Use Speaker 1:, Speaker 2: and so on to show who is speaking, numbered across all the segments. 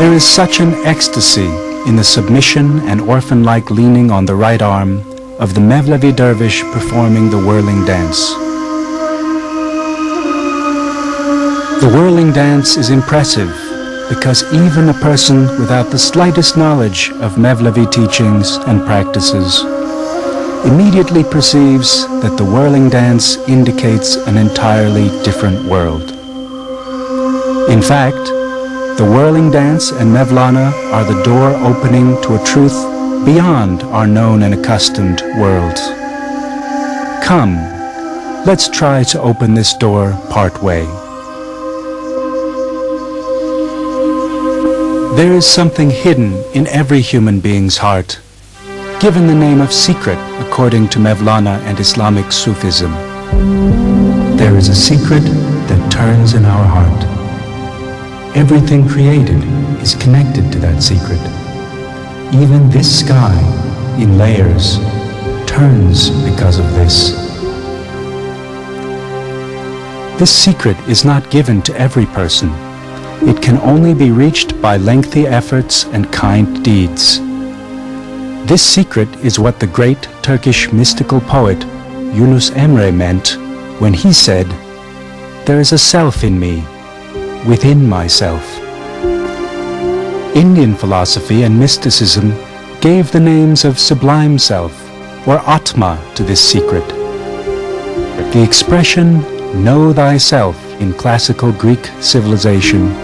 Speaker 1: There is such an ecstasy in the submission and orphan-like leaning on the right arm of the Mevlevi dervish performing the whirling dance. The whirling dance is impressive because even a person without the slightest knowledge of Mevlevi teachings and practices immediately perceives that the whirling dance indicates an entirely different world. In fact, the whirling dance and Mevlana are the door opening to a truth beyond our known and accustomed worlds. Come, let's try to open this door part way. There is something hidden in every human being's heart, given the name of secret according to Mevlana and Islamic Sufism. There is a secret that turns in our heart. Everything created is connected to that secret. Even this sky, in layers, turns because of this. This secret is not given to every person. It can only be reached by lengthy efforts and kind deeds. This secret is what the great Turkish mystical poet Yunus Emre meant when he said, "There is a self in me, within myself." Indian philosophy and mysticism gave the names of sublime self or Atma to this secret. The expression "know thyself" in classical Greek civilization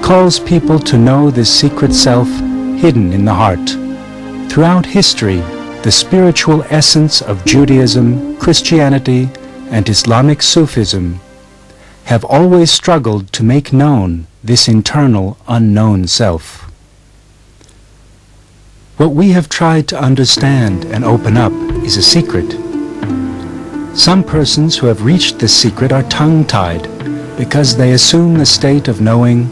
Speaker 1: calls people to know this secret self hidden in the heart. Throughout history, the spiritual essence of Judaism, Christianity, and Islamic Sufism have always struggled to make known this internal unknown self. What we have tried to understand and open up is a secret. Some persons who have reached this secret are tongue-tied because they assume the state of knowing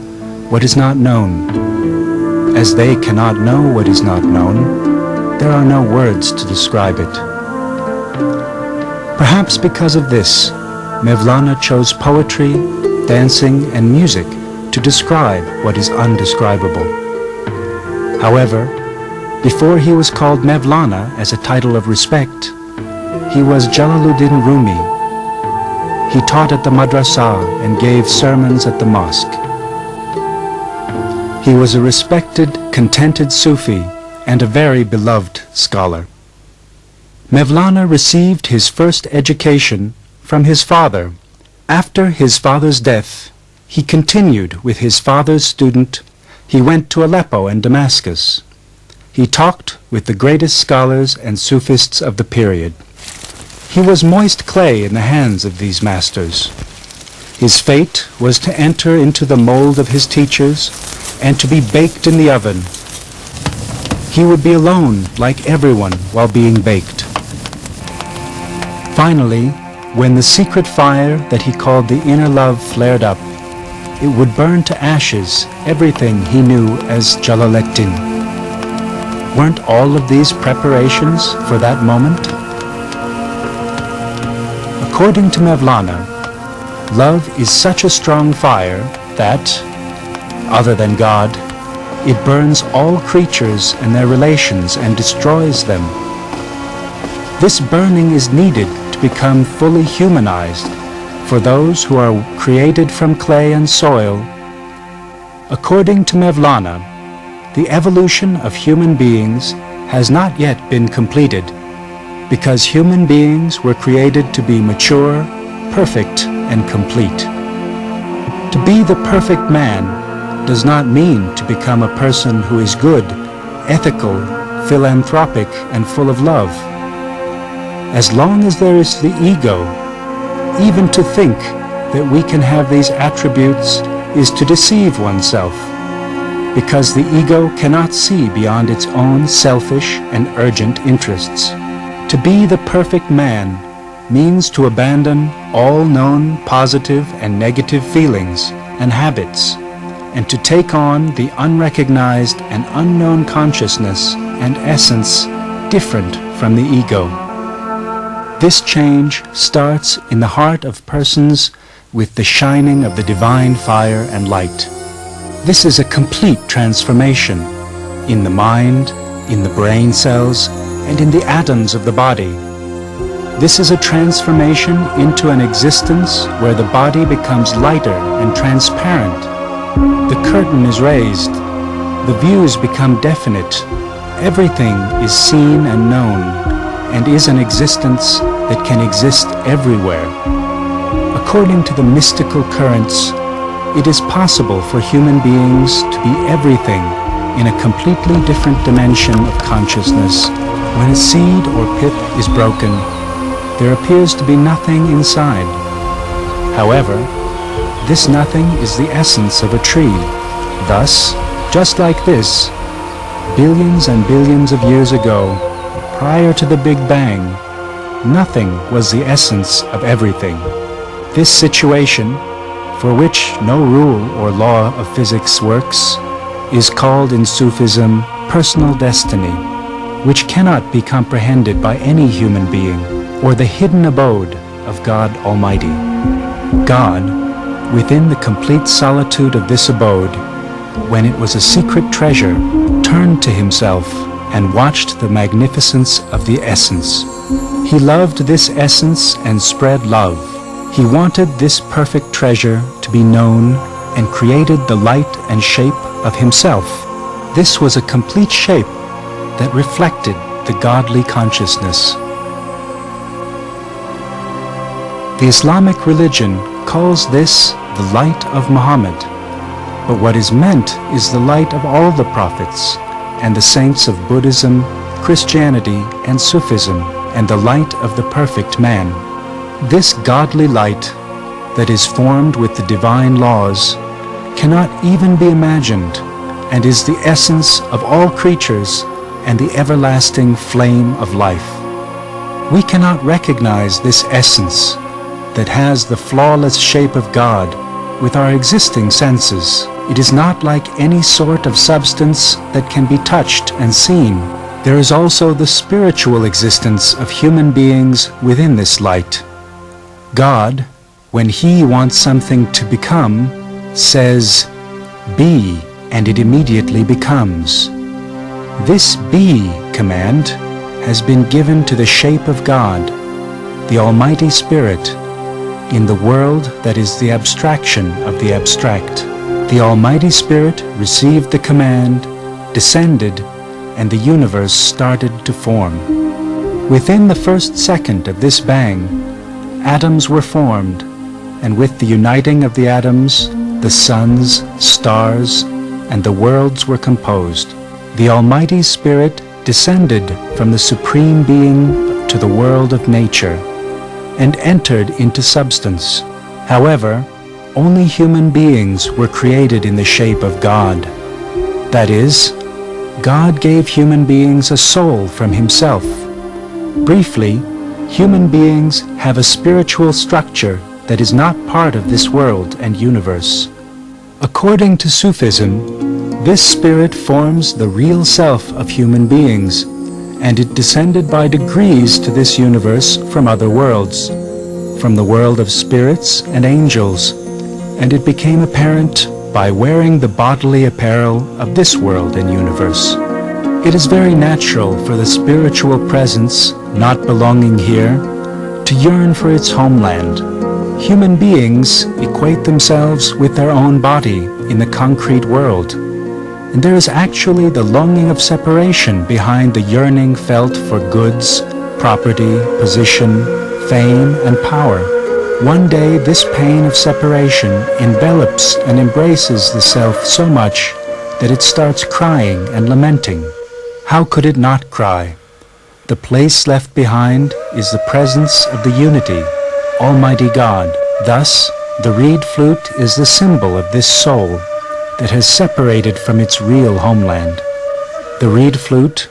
Speaker 1: what is not known. As they cannot know what is not known, there are no words to describe it. Perhaps because of this, Mevlana chose poetry, dancing, and music to describe what is undescribable. However, before he was called Mevlana as a title of respect, he was Jalaluddin Rumi. He taught at the madrasa and gave sermons at the mosque. He was a respected, contented Sufi and a very beloved scholar. Mevlana received his first education from his father. After his father's death, he continued with his father's student. He went to Aleppo and Damascus. He talked with the greatest scholars and Sufists of the period. He was moist clay in the hands of these masters. His fate was to enter into the mold of his teachers and to be baked in the oven. He would be alone like everyone while being baked. Finally, when the secret fire that he called the inner love flared up, it would burn to ashes everything he knew as Jalaleddin. Weren't all of these preparations for that moment? According to Mevlana, love is such a strong fire that, other than God, it burns all creatures and their relations and destroys them. This burning is needed to become fully humanized for those who are created from clay and soil. According to Mevlana, the evolution of human beings has not yet been completed because human beings were created to be mature, perfect, and complete. To be the perfect man does not mean to become a person who is good, ethical, philanthropic, and full of love. As long as there is the ego, even to think that we can have these attributes is to deceive oneself, because the ego cannot see beyond its own selfish and urgent interests. To be the perfect man means to abandon all known positive and negative feelings and habits, and to take on the unrecognized and unknown consciousness and essence different from the ego. This change starts in the heart of persons with the shining of the divine fire and light. This is a complete transformation in the mind, in the brain cells, and in the atoms of the body. This is a transformation into an existence where the body becomes lighter and transparent. The curtain is raised. The views become definite. Everything is seen and known, and is an existence that can exist everywhere. According to the mystical currents, it is possible for human beings to be everything in a completely different dimension of consciousness. When a seed or pip is broken, there appears to be nothing inside. However, this nothing is the essence of a tree. Thus, just like this, billions and billions of years ago, prior to the Big Bang, nothing was the essence of everything. This situation, for which no rule or law of physics works, is called in Sufism personal destiny, which cannot be comprehended by any human being, or the hidden abode of God Almighty. God, within the complete solitude of this abode, when it was a secret treasure, turned to himself and watched the magnificence of the essence. He loved this essence and spread love. He wanted this perfect treasure to be known and created the light and shape of himself. This was a complete shape that reflected the godly consciousness. The Islamic religion calls this the light of Muhammad, but what is meant is the light of all the prophets and the saints of Buddhism, Christianity, and Sufism, and the light of the perfect man. This godly light that is formed with the divine laws cannot even be imagined, and is the essence of all creatures and the everlasting flame of life. We cannot recognize this essence that has the flawless shape of God with our existing senses. It is not like any sort of substance that can be touched and seen. There is also the spiritual existence of human beings within this light. God, when He wants something to become, says, "Be," and it immediately becomes. This "be" command has been given to the shape of God, the Almighty Spirit, in the world that is the abstraction of the abstract. The Almighty Spirit received the command, descended, and the universe started to form. Within the first second of this bang, atoms were formed, and with the uniting of the atoms, the suns, stars, and the worlds were composed. The Almighty Spirit descended from the Supreme Being to the world of nature, and entered into substance. However, only human beings were created in the shape of God. That is, God gave human beings a soul from Himself. Briefly, human beings have a spiritual structure that is not part of this world and universe. According to Sufism, this spirit forms the real self of human beings, and it descended by degrees to this universe from other worlds, from the world of spirits and angels, and it became apparent by wearing the bodily apparel of this world and universe. It is very natural for the spiritual presence not belonging here to yearn for its homeland. Human beings equate themselves with their own body in the concrete world, and there is actually the longing of separation behind the yearning felt for goods, property, position, fame, and power. One day this pain of separation envelops and embraces the self so much that it starts crying and lamenting. How could it not cry? The place left behind is the presence of the unity, Almighty God. Thus, the reed flute is the symbol of this soul that has separated from its real homeland. The reed flute,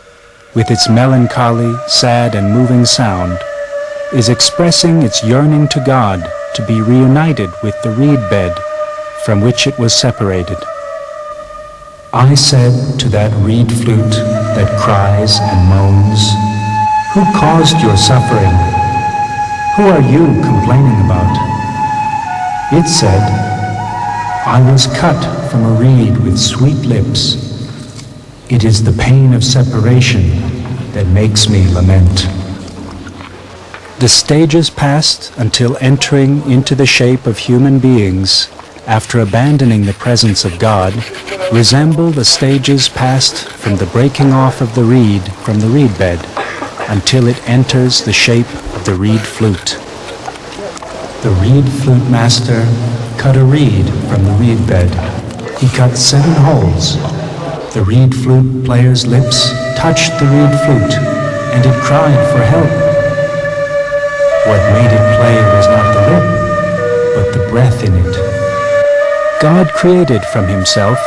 Speaker 1: with its melancholy, sad, and moving sound, is expressing its yearning to God to be reunited with the reed bed from which it was separated. I said to that reed flute that cries and moans, "Who caused your suffering? Who are you complaining about?" It said, "I was cut from a reed with sweet lips. It is the pain of separation that makes me lament. The stages passed until entering into the shape of human beings after abandoning the presence of God resemble the stages passed from the breaking off of the reed from the reed bed until it enters the shape of the reed flute. The reed flute master cut a reed from the reed bed. He cut 7 holes. The reed flute player's lips touched the reed flute, and it cried for help. What made it play was not the lip, but the breath in it. God created from himself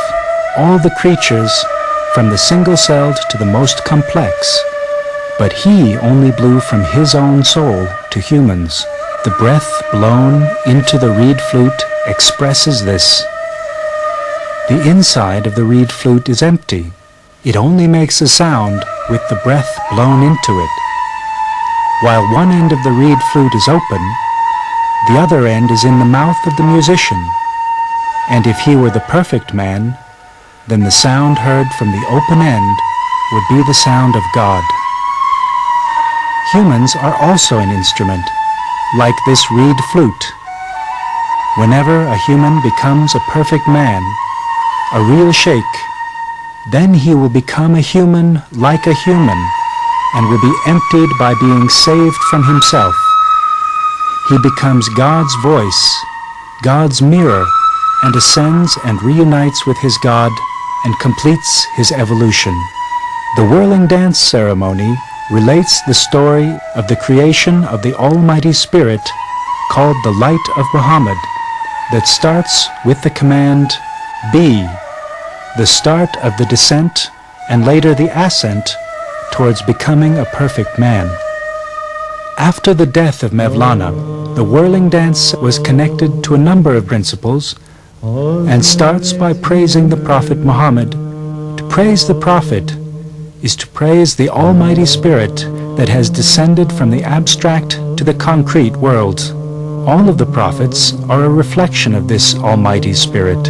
Speaker 1: all the creatures, from the single-celled to the most complex, but he only blew from his own soul to humans. The breath blown into the reed flute expresses this. The inside of the reed flute is empty. It only makes a sound with the breath blown into it. While one end of the reed flute is open, the other end is in the mouth of the musician. And if he were the perfect man, then the sound heard from the open end would be the sound of God. Humans are also an instrument, like this reed flute. Whenever a human becomes a perfect man, a real sheikh, then he will become a human like a human, and will be emptied by being saved from himself. He becomes God's voice, God's mirror, and ascends and reunites with his God and completes his evolution. The whirling dance ceremony relates the story of the creation of the Almighty Spirit, called the Light of Muhammad, that starts with the command, be, the start of the descent and later the ascent towards becoming a perfect man. After the death of Mevlana, the whirling dance was connected to a number of principles and starts by praising the Prophet Muhammad. To praise the Prophet is to praise the Almighty Spirit that has descended from the abstract to the concrete world. All of the prophets are a reflection of this Almighty Spirit,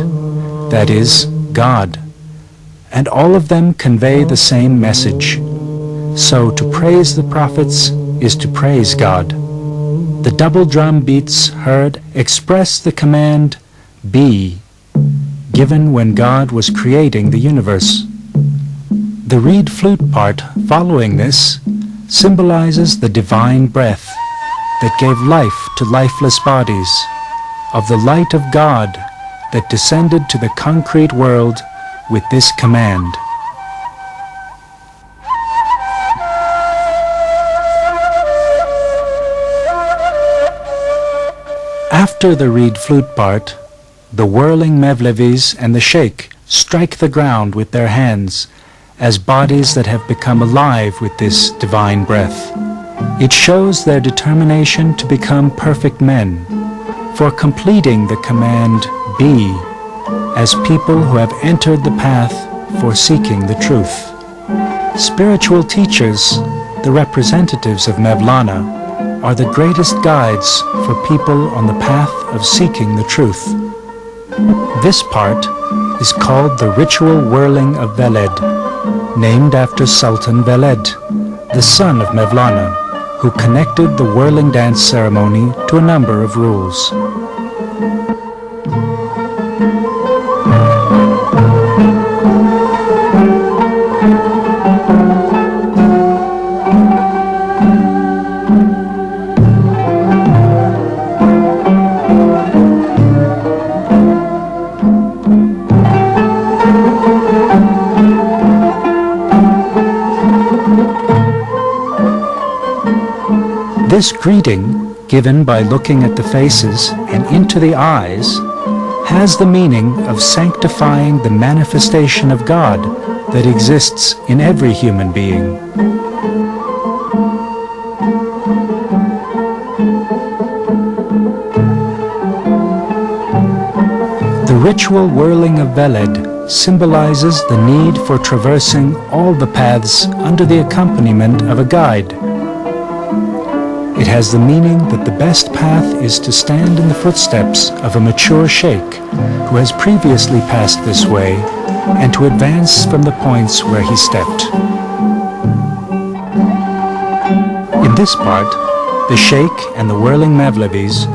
Speaker 1: that is, God, and all of them convey the same message. So to praise the prophets is to praise God. The double drum beats heard express the command, be, given when God was creating the universe. The reed flute part following this symbolizes the divine breath that gave life to lifeless bodies, of the light of God that descended to the concrete world with this command. After the reed flute part, the whirling Mevlevis and the sheikh strike the ground with their hands as bodies that have become alive with this divine breath. It shows their determination to become perfect men, for completing the command, be, as people who have entered the path for seeking the truth. Spiritual teachers, the representatives of Mevlana, are the greatest guides for people on the path of seeking the truth. This part is called the ritual whirling of Veled, named after Sultan Veled, the son of Mevlana, who connected the whirling dance ceremony to a number of rules. This greeting, given by looking at the faces and into the eyes, has the meaning of sanctifying the manifestation of God that exists in every human being. The ritual whirling of Veled symbolizes the need for traversing all the paths under the accompaniment of a guide. It has the meaning that the best path is to stand in the footsteps of a mature sheikh who has previously passed this way, and to advance from the points where he stepped. In this part, the sheikh and the whirling Mevlevis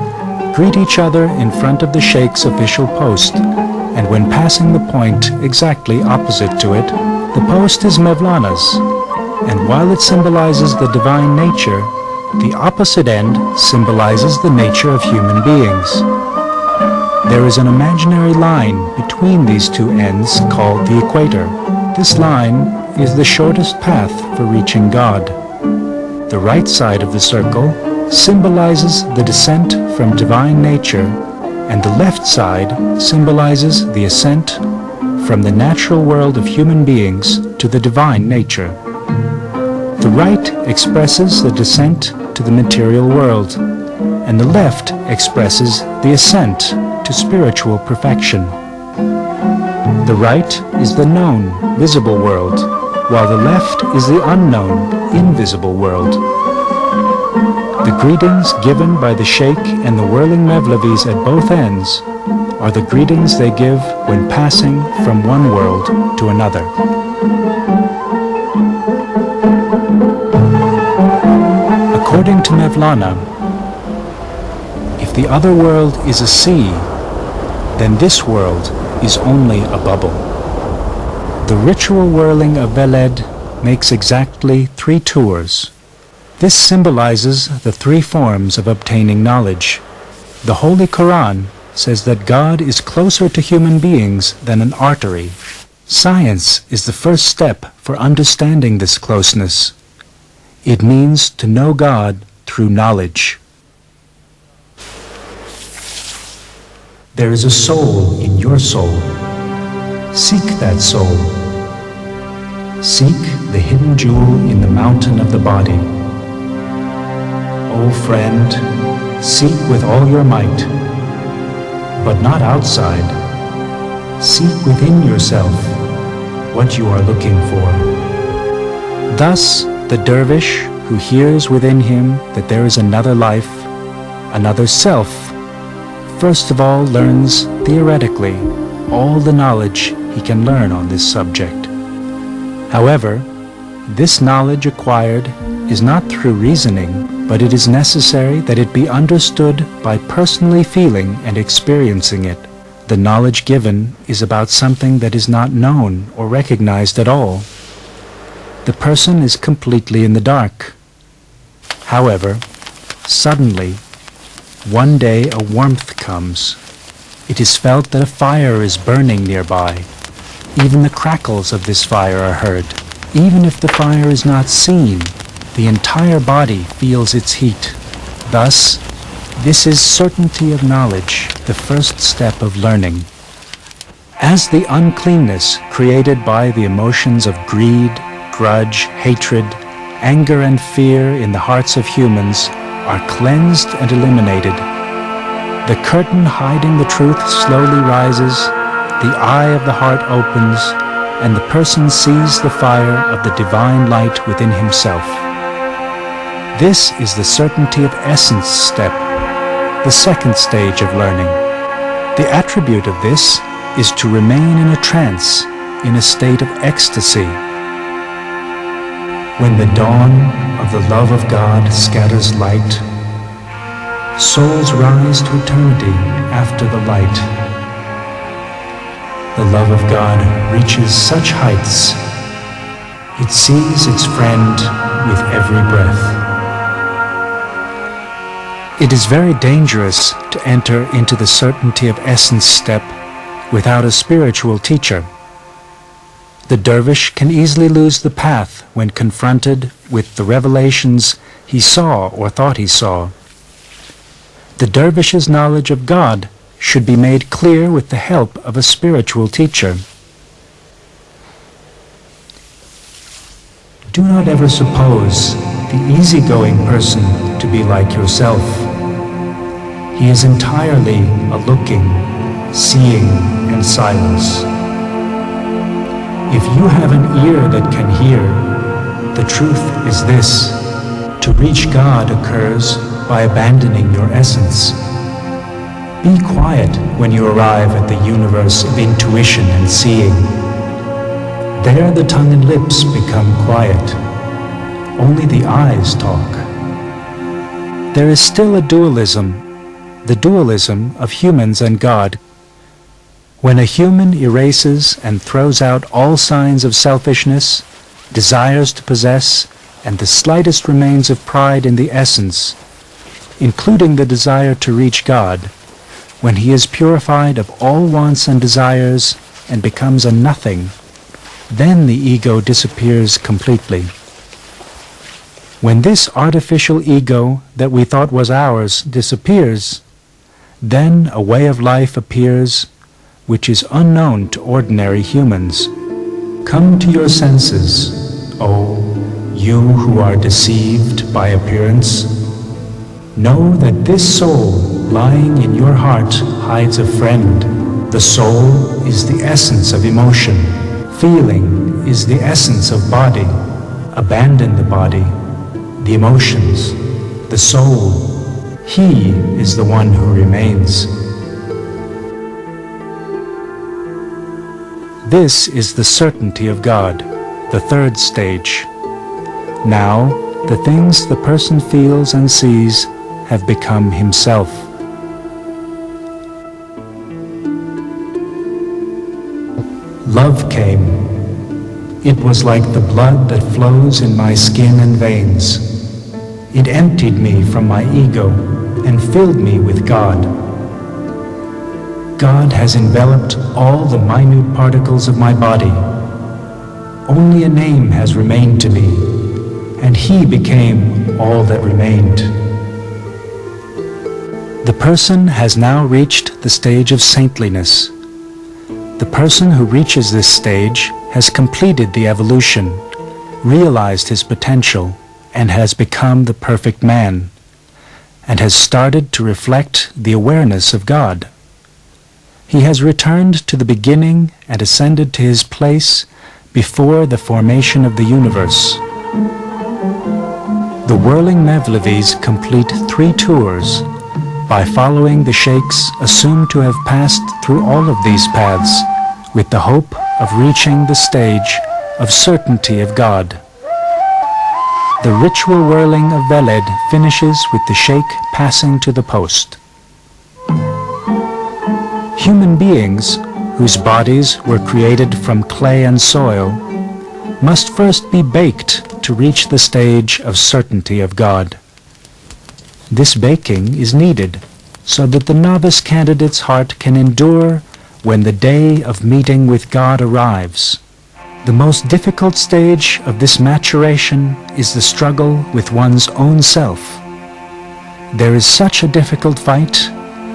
Speaker 1: greet each other in front of the sheikh's official post, and when passing the point exactly opposite to it, the post is Mevlana's, and while it symbolizes the divine nature, the opposite end symbolizes the nature of human beings. There is an imaginary line between these two ends called the equator. This line is the shortest path for reaching God. The right side of the circle symbolizes the descent from divine nature, and the left side symbolizes the ascent from the natural world of human beings to the divine nature. The right expresses the descent to the material world, and the left expresses the ascent to spiritual perfection. The right is the known, visible world, while the left is the unknown, invisible world. The greetings given by the sheikh and the whirling Mevlevis at both ends are the greetings they give when passing from one world to another. According to Mevlana, if the other world is a sea, then this world is only a bubble. The ritual whirling of Veled makes exactly 3 tours. This symbolizes the 3 forms of obtaining knowledge. The Holy Quran says that God is closer to human beings than an artery. Science is the first step for understanding this closeness. It means to know God through knowledge. There is a soul in your soul. Seek that soul. Seek the hidden jewel in the mountain of the body. O friend, seek with all your might, but not outside. Seek within yourself what you are looking for. Thus, the dervish who hears within him that there is another life, another self, first of all learns theoretically all the knowledge he can learn on this subject. However, this knowledge acquired is not through reasoning, but it is necessary that it be understood by personally feeling and experiencing it. The knowledge given is about something that is not known or recognized at all. The person is completely in the dark. However, suddenly, one day a warmth comes. It is felt that a fire is burning nearby. Even the crackles of this fire are heard. Even if the fire is not seen, the entire body feels its heat. Thus, this is certainty of knowledge, the first step of learning. As the uncleanness created by the emotions of greed, grudge, hatred, anger, and fear in the hearts of humans are cleansed and eliminated, the curtain hiding the truth slowly rises, the eye of the heart opens, and the person sees the fire of the divine light within himself. This is the certainty of essence step, the second stage of learning. The attribute of this is to remain in a trance, in a state of ecstasy. When the dawn of the love of God scatters light, souls rise to eternity after the light. The love of God reaches such heights, it sees its friend with every breath. It is very dangerous to enter into the certainty of essence step without a spiritual teacher. The dervish can easily lose the path when confronted with the revelations he saw or thought he saw. The dervish's knowledge of God should be made clear with the help of a spiritual teacher. Do not ever suppose the easygoing person to be like yourself. He is entirely a looking, seeing, and silence. If you have an ear that can hear, the truth is this: to To reach God occurs by abandoning your essence. Be quiet when you arrive at the universe of intuition and seeing. There the tongue and lips become quiet. Only the eyes talk. There is still a dualism, the dualism of humans and God. When a human erases and throws out all signs of selfishness, desires to possess, and the slightest remains of pride in the essence, including the desire to reach God, when he is purified of all wants and desires and becomes a nothing, then the ego disappears completely. When this artificial ego that we thought was ours disappears, then a way of life appears which is unknown to ordinary humans. Come to your senses, O you who are deceived by appearance. Know that this soul lying in your heart hides a friend. The soul is the essence of emotion. Feeling is the essence of body. Abandon the body, the emotions, the soul. He is the one who remains. This is the certainty of God, the third stage. Now, the things the person feels and sees have become himself. Love came. It was like the blood that flows in my skin and veins. It emptied me from my ego and filled me with God. God has enveloped all the minute particles of my body. Only a name has remained to me, and he became all that remained. The person has now reached the stage of saintliness. The person who reaches this stage has completed the evolution, realized his potential, and has become the perfect man, and has started to reflect the awareness of God. He has returned to the beginning and ascended to his place before the formation of the universe. The whirling Mevlevis complete 3 tours by following the sheikhs assumed to have passed through all of these paths with the hope of reaching the stage of certainty of God. The ritual whirling of Veled finishes with the sheikh passing to the post. Human beings, whose bodies were created from clay and soil, must first be baked to reach the stage of certainty of God. This baking is needed so that the novice candidate's heart can endure when the day of meeting with God arrives. The most difficult stage of this maturation is the struggle with one's own self. There is such a difficult fight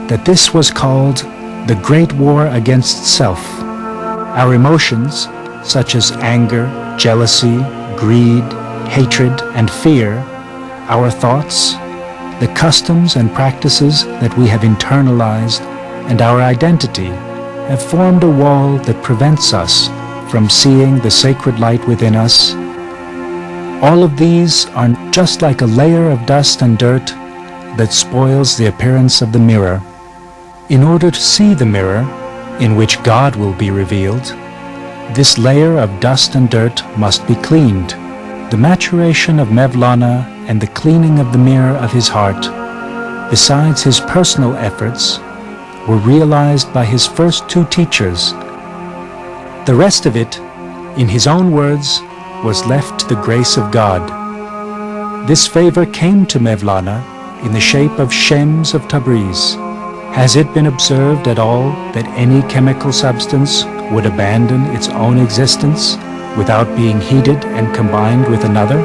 Speaker 1: that this was called the Great War Against Self. Our emotions, such as anger, jealousy, greed, hatred, and fear, our thoughts, the customs and practices that we have internalized, and our identity have formed a wall that prevents us from seeing the sacred light within us. All of these are just like a layer of dust and dirt that spoils the appearance of the mirror. In order to see the mirror, in which God will be revealed, this layer of dust and dirt must be cleaned. The maturation of Mevlana and the cleaning of the mirror of his heart, besides his personal efforts, were realized by his first 2 teachers. The rest of it, in his own words, was left to the grace of God. This favor came to Mevlana in the shape of Shems of Tabriz. Has it been observed at all that any chemical substance would abandon its own existence without being heated and combined with another?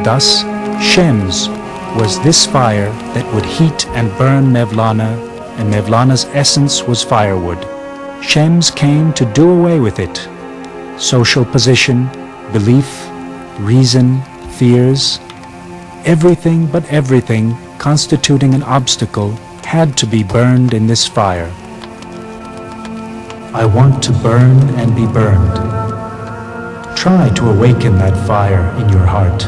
Speaker 1: Thus, Shems was this fire that would heat and burn Mevlana, and Mevlana's essence was firewood. Shems came to do away with it. Social position, belief, reason, fears, everything but everything constituting an obstacle had to be burned in this fire. I want to burn and be burned. Try to awaken that fire in your heart.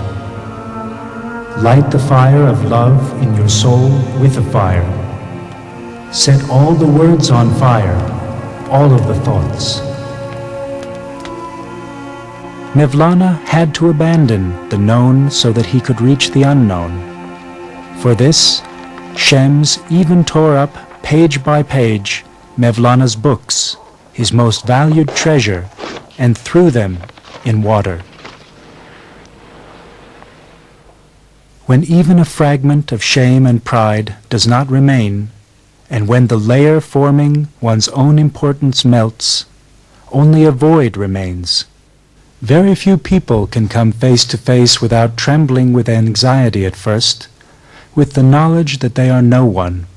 Speaker 1: Light the fire of love in your soul with a fire. Set all the words on fire, all of the thoughts. Mevlana had to abandon the known so that he could reach the unknown. For this, Shams even tore up, page by page, Mevlana's books, his most valued treasure, and threw them in water. When even a fragment of shame and pride does not remain, and when the layer forming one's own importance melts, only a void remains. Very few people can come face to face without trembling with anxiety at first, with the knowledge that they are no one.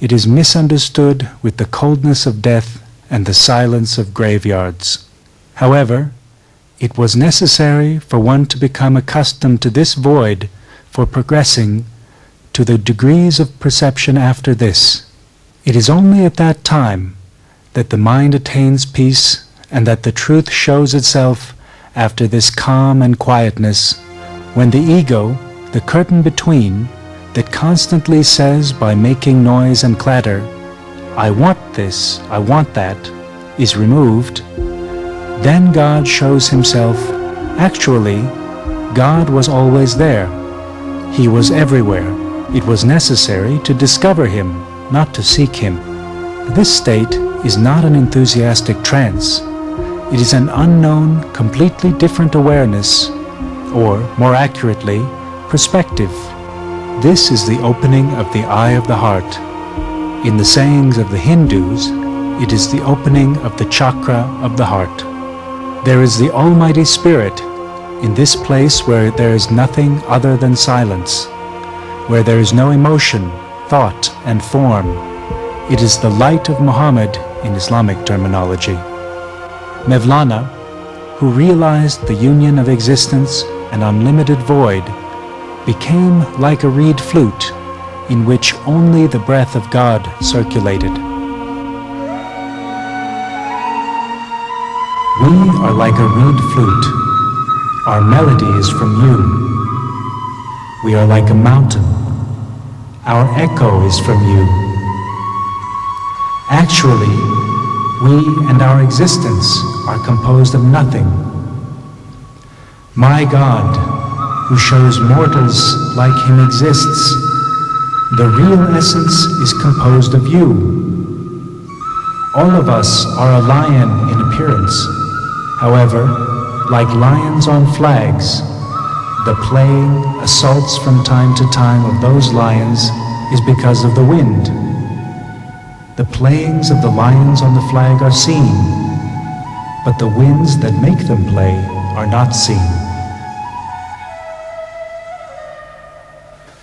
Speaker 1: It is misunderstood with the coldness of death and the silence of graveyards. However, it was necessary for one to become accustomed to this void for progressing to the degrees of perception after this. It is only at that time that the mind attains peace and that the truth shows itself after this calm and quietness, when the ego, the curtain between, that constantly says by making noise and clatter, I want this, I want that, is removed, then God shows himself. Actually, God was always there. He was everywhere. It was necessary to discover him, not to seek him. This state is not an enthusiastic trance. It is an unknown, completely different awareness, or, more accurately, perspective. This is the opening of the eye of the heart. In the sayings of the Hindus, it is the opening of the chakra of the heart. There is the Almighty Spirit in this place where there is nothing other than silence, where there is no emotion, thought, and form. It is the light of Muhammad in Islamic terminology. Mevlana, who realized the union of existence and unlimited void, became like a reed flute in which only the breath of God circulated. We are like a reed flute. Our melody is from you. We are like a mountain. Our echo is from you. Actually, we and our existence are composed of nothing. My God, who shows mortals like him exists, the real essence is composed of you. All of us are a lion in appearance. However, like lions on flags, the playing, assaults from time to time of those lions is because of the wind. The playings of the lions on the flag are seen, but the winds that make them play are not seen.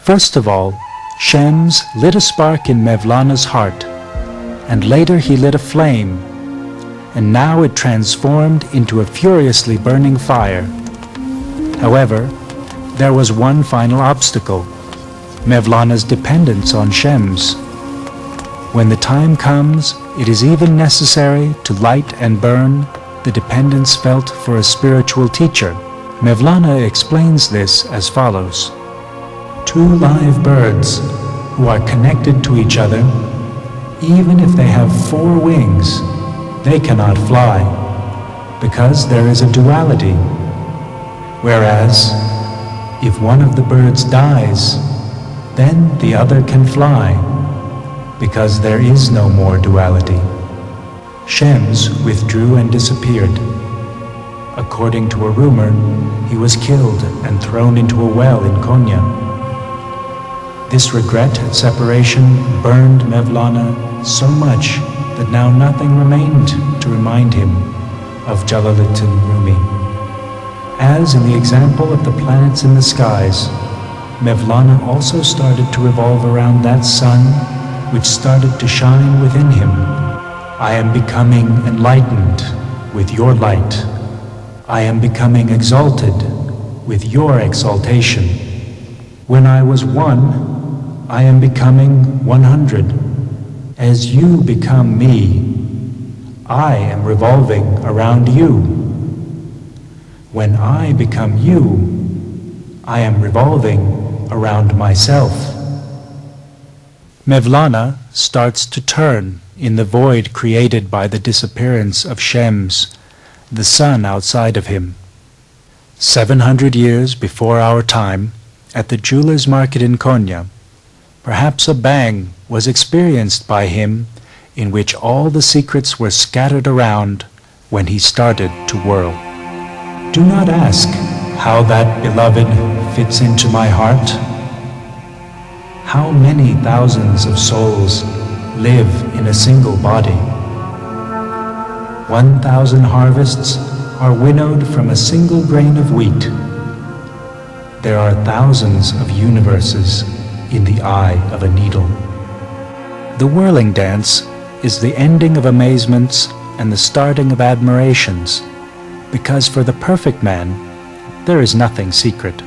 Speaker 1: First of all, Shams lit a spark in Mevlana's heart, and later he lit a flame, and now it transformed into a furiously burning fire. However, there was one final obstacle: Mevlana's dependence on Shams. When the time comes, it is even necessary to light and burn the dependence felt for a spiritual teacher. Mevlana explains this as follows. Two live birds who are connected to each other, even if they have 4 wings, they cannot fly, because there is a duality. Whereas, if one of the birds dies, then the other can fly, because there is no more duality. Shams withdrew and disappeared. According to a rumor, he was killed and thrown into a well in Konya. This regret at separation burned Mevlana so much that now nothing remained to remind him of Jalaluddin Rumi. As in the example of the planets in the skies, Mevlana also started to revolve around that sun which started to shine within him. I am becoming enlightened with your light. I am becoming exalted with your exaltation. When I was 1, I am becoming 100. As you become me, I am revolving around you. When I become you, I am revolving around myself. Mevlana starts to turn in the void created by the disappearance of Shem's, the sun outside of him. 700 years before our time, at the jeweler's market in Konya, perhaps a bang was experienced by him in which all the secrets were scattered around when he started to whirl. Do not ask how that beloved fits into my heart. How many thousands of souls live in a single body? 1,000 harvests are winnowed from a single grain of wheat. There are thousands of universes in the eye of a needle. The whirling dance is the ending of amazements and the starting of admirations, because for the perfect man, there is nothing secret.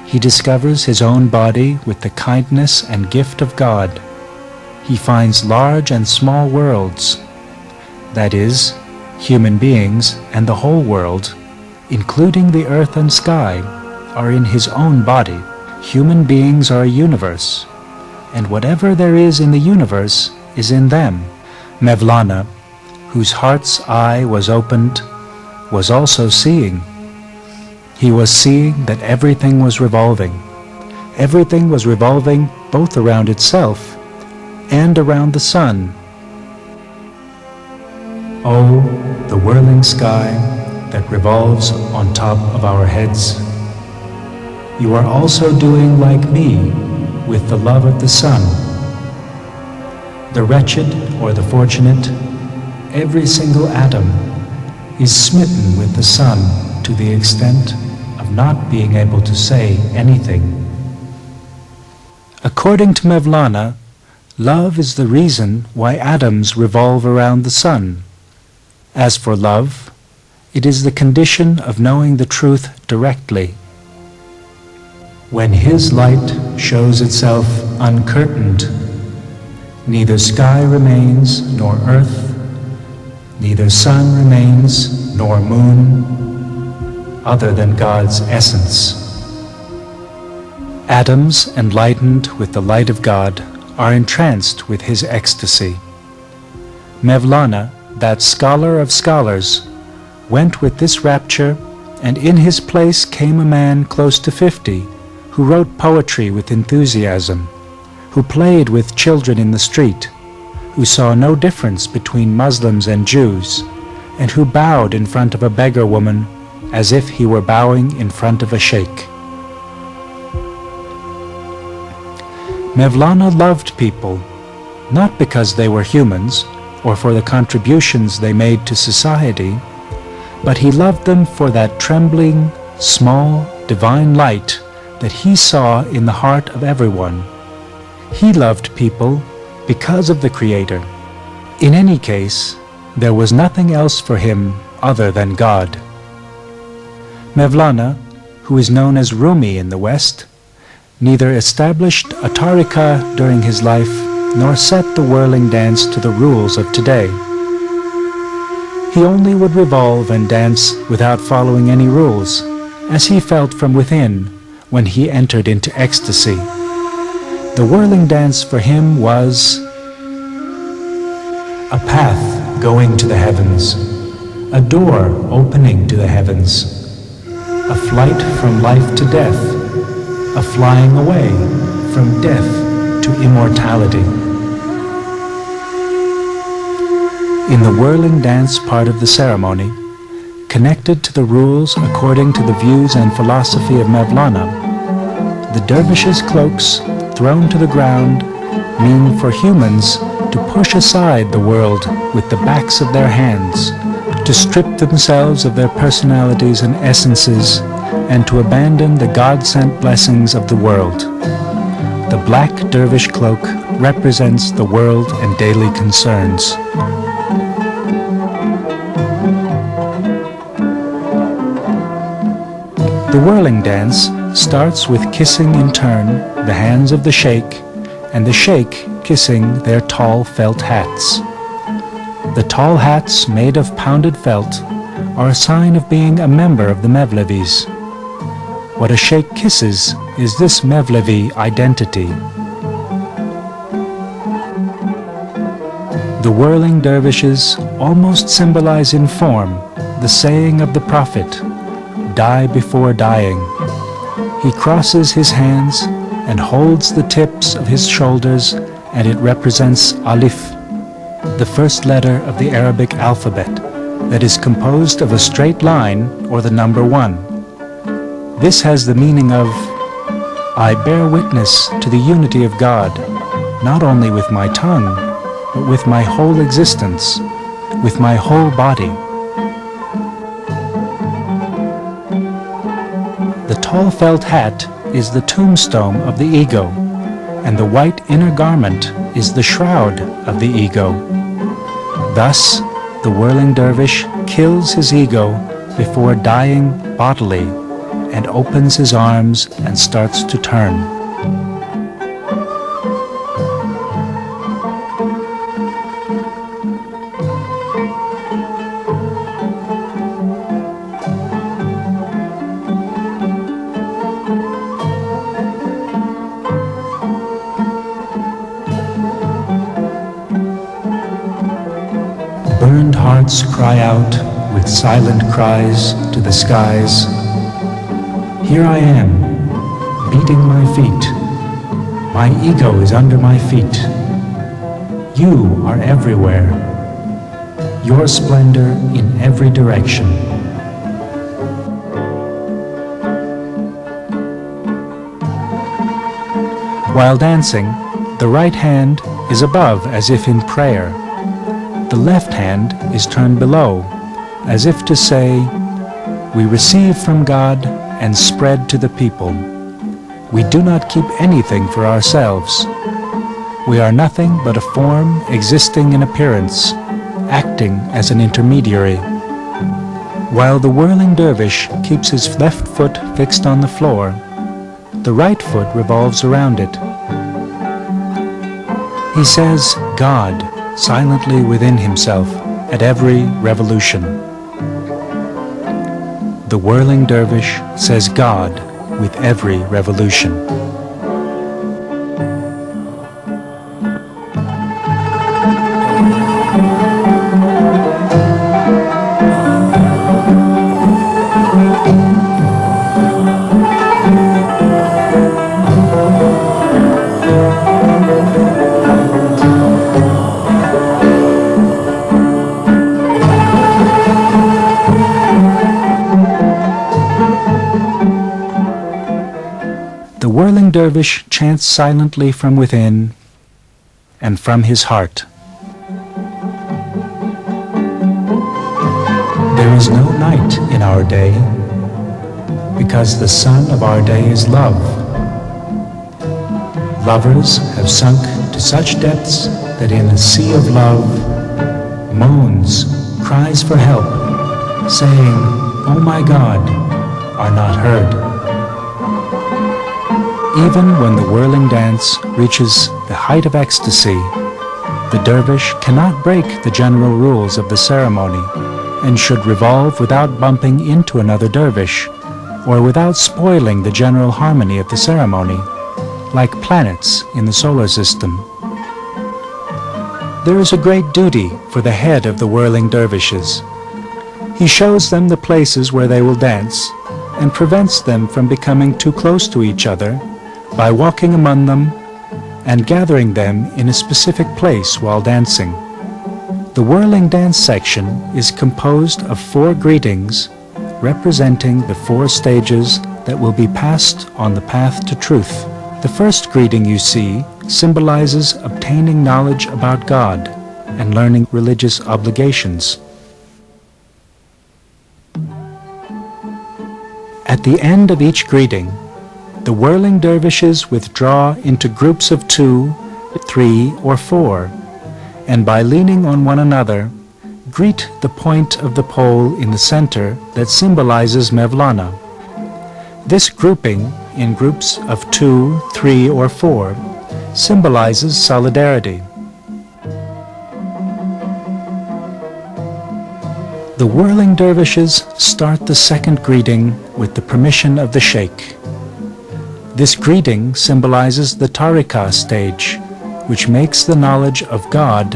Speaker 1: He discovers his own body with the kindness and gift of God. He finds large and small worlds, that is, human beings and the whole world, including the earth and sky, are in his own body. Human beings are a universe, and whatever there is in the universe is in them. Mevlana, whose heart's eye was opened, was also seeing. He was seeing that everything was revolving. Everything was revolving both around itself and around the sun. Oh, the whirling sky that revolves on top of our heads. You are also doing like me with the love of the sun. The wretched or the fortunate, every single atom is smitten with the sun to the extent of not being able to say anything. According to Mevlana, love is the reason why atoms revolve around the sun. As for love, it is the condition of knowing the truth directly. When his light shows itself uncurtained, neither sky remains nor earth, neither sun remains nor moon, other than God's essence. Atoms enlightened with the light of God are entranced with his ecstasy. Mevlana, that scholar of scholars, went with this rapture, and in his place came a man close to 50 who wrote poetry with enthusiasm, who played with children in the street, who saw no difference between Muslims and Jews, and who bowed in front of a beggar woman as if he were bowing in front of a sheikh. Mevlana loved people, not because they were humans or for the contributions they made to society, but he loved them for that trembling, small, divine light that he saw in the heart of everyone. He loved people because of the Creator. In any case, there was nothing else for him other than God. Mevlana, who is known as Rumi in the West, neither established a tariqah during his life nor set the whirling dance to the rules of today. He only would revolve and dance without following any rules, as he felt from within when he entered into ecstasy. The whirling dance for him was a path going to the heavens, a door opening to the heavens, a flight from life to death, a flying away from death to immortality. In the whirling dance part of the ceremony, connected to the rules according to the views and philosophy of Mevlana, the dervishes' cloaks thrown to the ground mean for humans to push aside the world with the backs of their hands, to strip themselves of their personalities and essences, and to abandon the God-sent blessings of the world. The black dervish cloak represents the world and daily concerns. The whirling dance starts with kissing in turn the hands of the sheikh, and the sheikh kissing their tall felt hats. The tall hats made of pounded felt are a sign of being a member of the Mevlevis. What a sheikh kisses is this Mevlevi identity. The whirling dervishes almost symbolize in form the saying of the Prophet, "Die before dying." He crosses his hands and holds the tips of his shoulders, and it represents Alif, the first letter of the Arabic alphabet, that is composed of a straight line or the number 1. This has the meaning of, I bear witness to the unity of God, not only with my tongue, but with my whole existence, with my whole body. The tall felt hat is the tombstone of the ego, and the white inner garment is the shroud of the ego. Thus, the whirling dervish kills his ego before dying bodily, and opens his arms and starts to turn. Burned hearts cry out with silent cries to the skies, "Here I am, beating my feet. My ego is under my feet. You are everywhere. Your splendor in every direction." While dancing, the right hand is above as if in prayer. The left hand is turned below, as if to say, "We receive from God and spread to the people. We do not keep anything for ourselves. We are nothing but a form existing in appearance, acting as an intermediary." While the whirling dervish keeps his left foot fixed on the floor, the right foot revolves around it. He says God silently within himself at every revolution. The whirling dervish says God with every revolution. The whirling dervish chants silently from within and from his heart. There is no night in our day, because the sun of our day is love. Lovers have sunk to such depths that in a sea of love, moans, cries for help, saying, "Oh my God," are not heard. Even when the whirling dance reaches the height of ecstasy, the dervish cannot break the general rules of the ceremony and should revolve without bumping into another dervish or without spoiling the general harmony of the ceremony, like planets in the solar system. There is a great duty for the head of the whirling dervishes. He shows them the places where they will dance and prevents them from becoming too close to each other by walking among them and gathering them in a specific place while dancing. The whirling dance section is composed of 4 greetings representing the 4 stages that will be passed on the path to truth. The first greeting you see symbolizes obtaining knowledge about God and learning religious obligations. At the end of each greeting, the whirling dervishes withdraw into groups of 2, 3, or 4, and by leaning on one another, greet the point of the pole in the center that symbolizes Mevlana. This grouping in groups of 2, 3, or 4 symbolizes solidarity. The whirling dervishes start the second greeting with the permission of the sheikh. This greeting symbolizes the tariqah stage, which makes the knowledge of God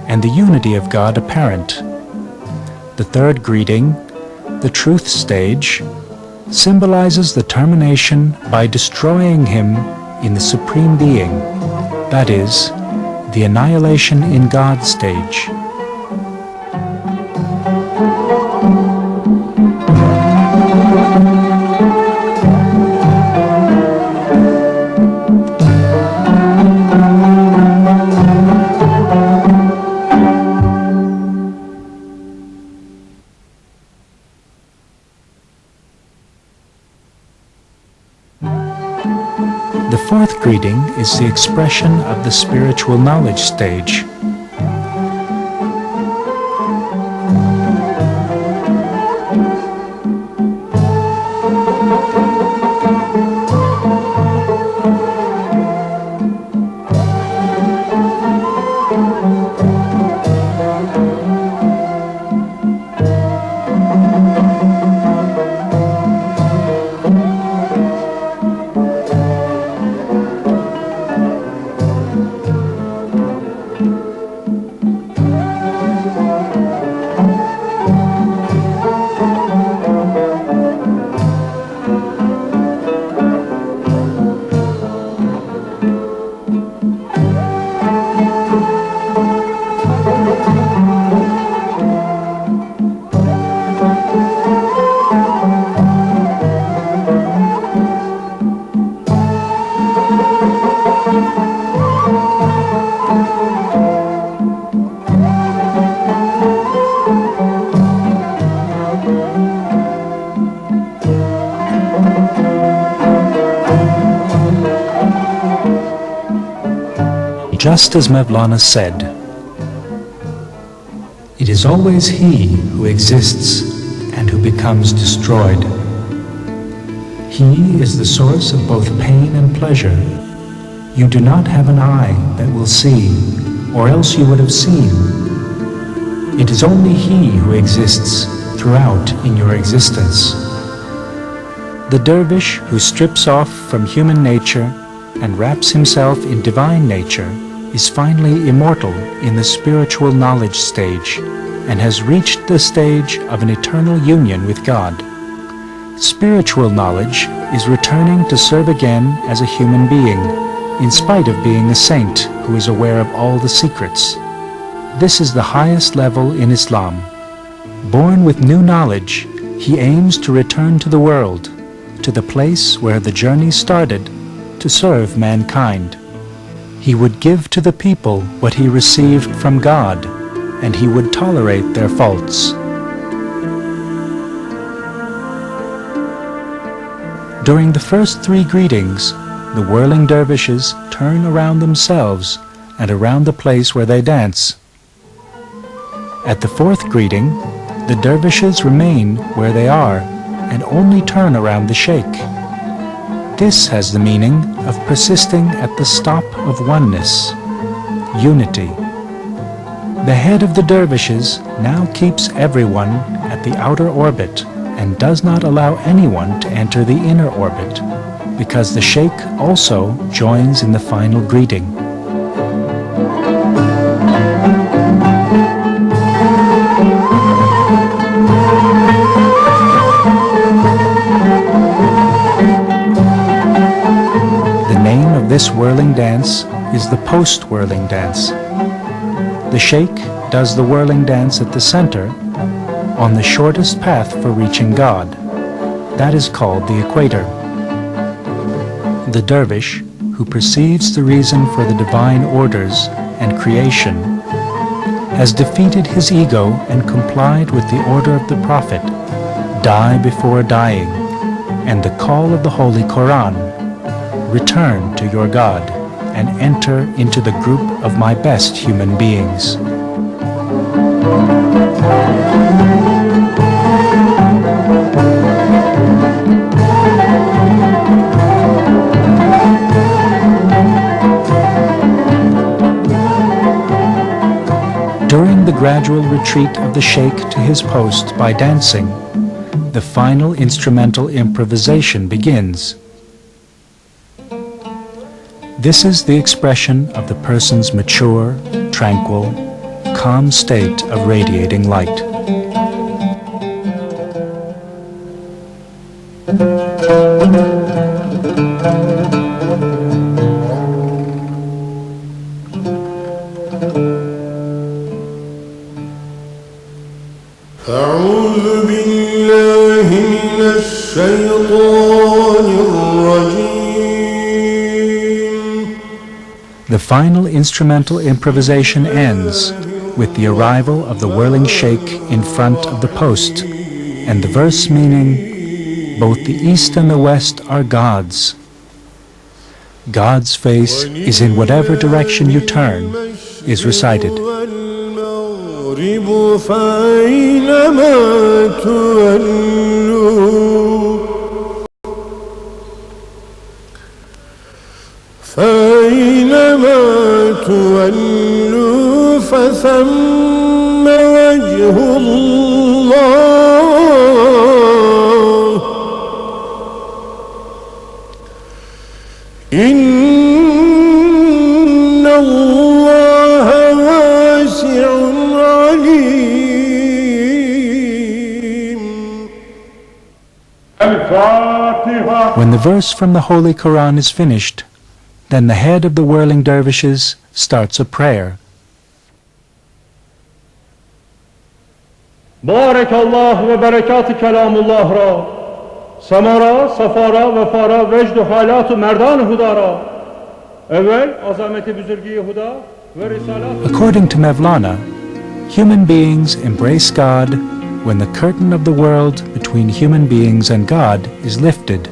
Speaker 1: and the unity of God apparent. The third greeting, the truth stage, symbolizes the termination by destroying him in the Supreme Being, that is, the annihilation in God stage. The fourth greeting is the expression of the spiritual knowledge stage. Just as Mevlana said, it is always he who exists and who becomes destroyed. He is the source of both pain and pleasure. You do not have an eye that will see, or else you would have seen. It is only he who exists throughout in your existence. The dervish who strips off from human nature and wraps himself in divine nature is finally immortal in the spiritual knowledge stage and has reached the stage of an eternal union with God. Spiritual knowledge is returning to serve again as a human being, in spite of being a saint who is aware of all the secrets. This is the highest level in Islam. Born with new knowledge, he aims to return to the world, to the place where the journey started, to serve mankind. He would give to the people what he received from God, and he would tolerate their faults. During the first three greetings, the whirling dervishes turn around themselves and around the place where they dance. At the fourth greeting, the dervishes remain where they are and only turn around the sheikh. This has the meaning of persisting at the stop of oneness, unity. The head of the dervishes now keeps everyone at the outer orbit and does not allow anyone to enter the inner orbit, because the sheikh also joins in the final greeting. This whirling dance is the post-whirling dance. The sheikh does the whirling dance at the center on the shortest path for reaching God. That is called the equator. The dervish, who perceives the reason for the divine orders and creation, has defeated his ego and complied with the order of the Prophet, die before dying, and the call of the Holy Quran, return to your God and enter into the group of my best human beings. During the gradual retreat of the sheikh to his post by dancing, the final instrumental improvisation begins. This is the expression of the person's mature, tranquil, calm state of radiating light.
Speaker 2: أعوذ بالله من الشيطان الرجيم.
Speaker 1: The final instrumental improvisation ends with the arrival of the whirling sheikh in front of the post, and the verse meaning, both the east and the west are God's. God's face is in whatever direction you turn, is recited.
Speaker 2: فأينما تولوا فثم وجه الله إن الله واسع عليم.
Speaker 1: When the verse from the Holy Quran is finished, then the head of the whirling dervishes starts a prayer.
Speaker 3: بارك الله و برکات کلام الله را سما را صفا را وفا را وجد و حالات و مردان هدا را اول عظمت بزرگی هدا و رسالات.
Speaker 1: According to Mevlana, human beings embrace God when the curtain of the world between human beings and God is lifted.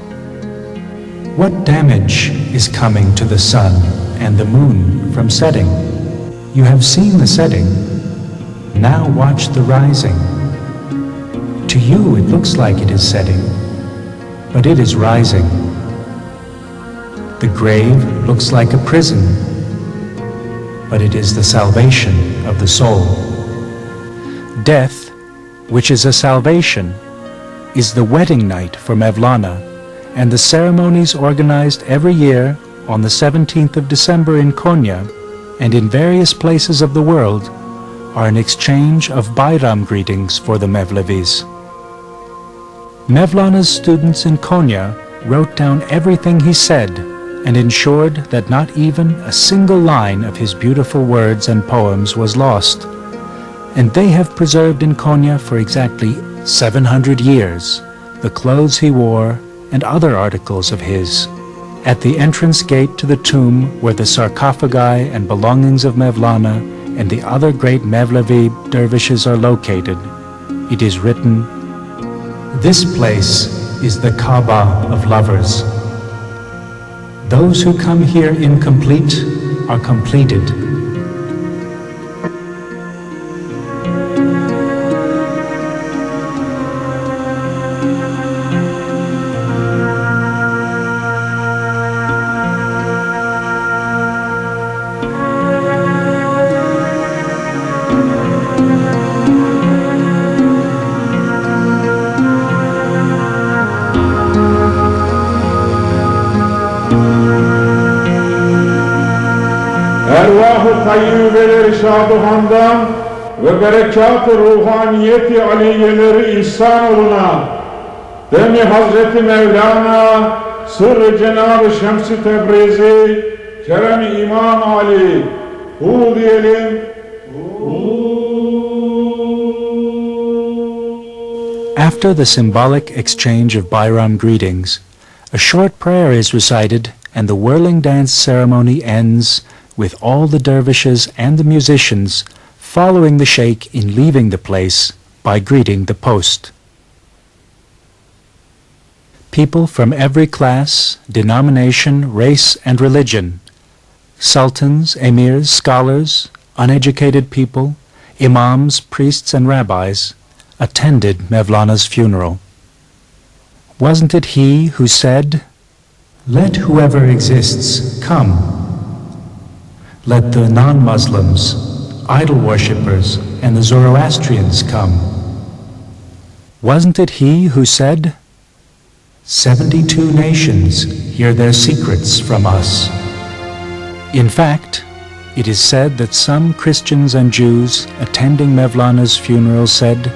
Speaker 1: What damage is coming to the sun and the moon from setting? You have seen the setting. Now watch the rising. To you it looks like it is setting, but it is rising. The grave looks like a prison, but it is the salvation of the soul. Death, which is a salvation, is the wedding night for Mevlana, and the ceremonies organized every year on the 17th of December in Konya and in various places of the world are an exchange of Bayram greetings for the Mevlevis. Mevlana's students in Konya wrote down everything he said and ensured that not even a single line of his beautiful words and poems was lost, and they have preserved in Konya for exactly 700 years the clothes he wore and other articles of his. At the entrance gate to the tomb where the sarcophagi and belongings of Mevlana and the other great Mevlevi dervishes are located, it is written, "This place is the Kaaba of lovers. Those who come here incomplete are completed."
Speaker 4: Ervah-ı tayyibeleri şaduhandan ve berekat-ı ruhaniyeti aliyeleri ihsan oluna, demi Hazreti Mevlana, sırrı Cenab-ı Şems-i Tebrizi, Kerem-i İmam Ali, hu diyelim,
Speaker 1: After the symbolic exchange of Bayram greetings, a short prayer is recited and the whirling dance ceremony ends with all the dervishes and the musicians following the sheikh in leaving the place by greeting the post. People from every class, denomination, race, and religion, sultans, emirs, scholars, uneducated people, imams, priests, and rabbis, attended Mevlana's funeral. Wasn't it he who said, "Let whoever exists come. Let the non-Muslims, idol worshippers, and the Zoroastrians come. Wasn't it he who said, 72 nations hear their secrets from us? In fact, it is said that some Christians and Jews attending Mevlana's funeral said,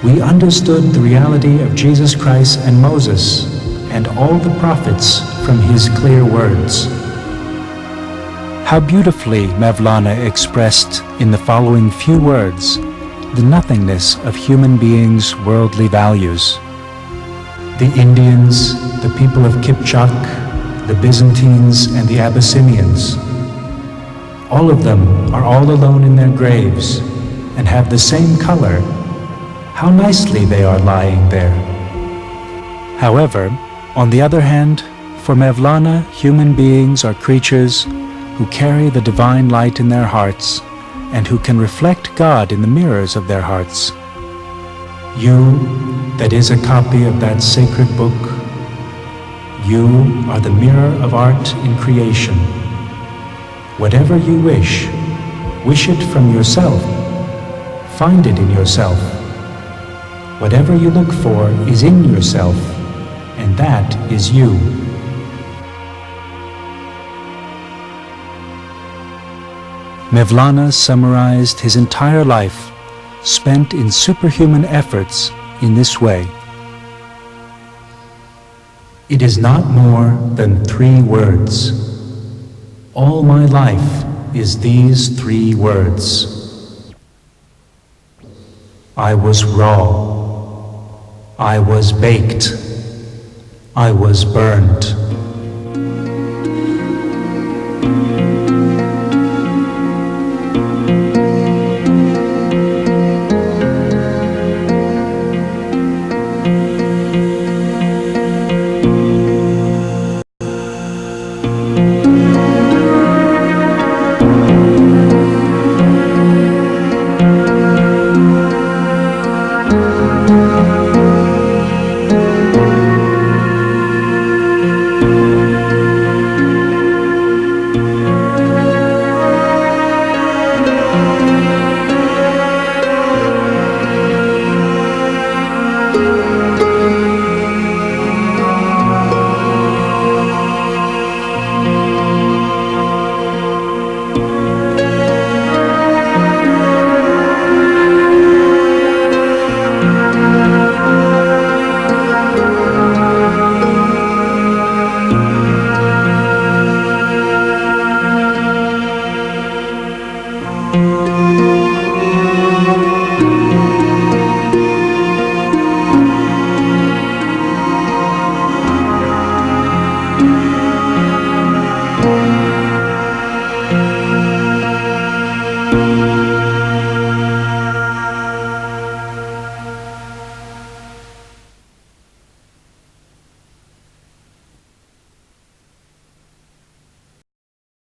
Speaker 1: "We understood the reality of Jesus Christ and Moses and all the prophets from his clear words." How beautifully Mevlana expressed in the following few words the nothingness of human beings' worldly values. The Indians, the people of Kipchak, the Byzantines and the Abyssinians, all of them are all alone in their graves and have the same color. How nicely they are lying there. However, on the other hand, for Mevlana, human beings are creatures who carry the divine light in their hearts and who can reflect God in the mirrors of their hearts. You, that is a copy of that sacred book, you are the mirror of art in creation. Whatever you wish it from yourself. Find it in yourself. Whatever you look for is in yourself, and that is you. Mevlana summarized his entire life, spent in superhuman efforts, in this way. It is not more than 3 words. All my life is these 3 words. I was raw. I was baked. I was burned.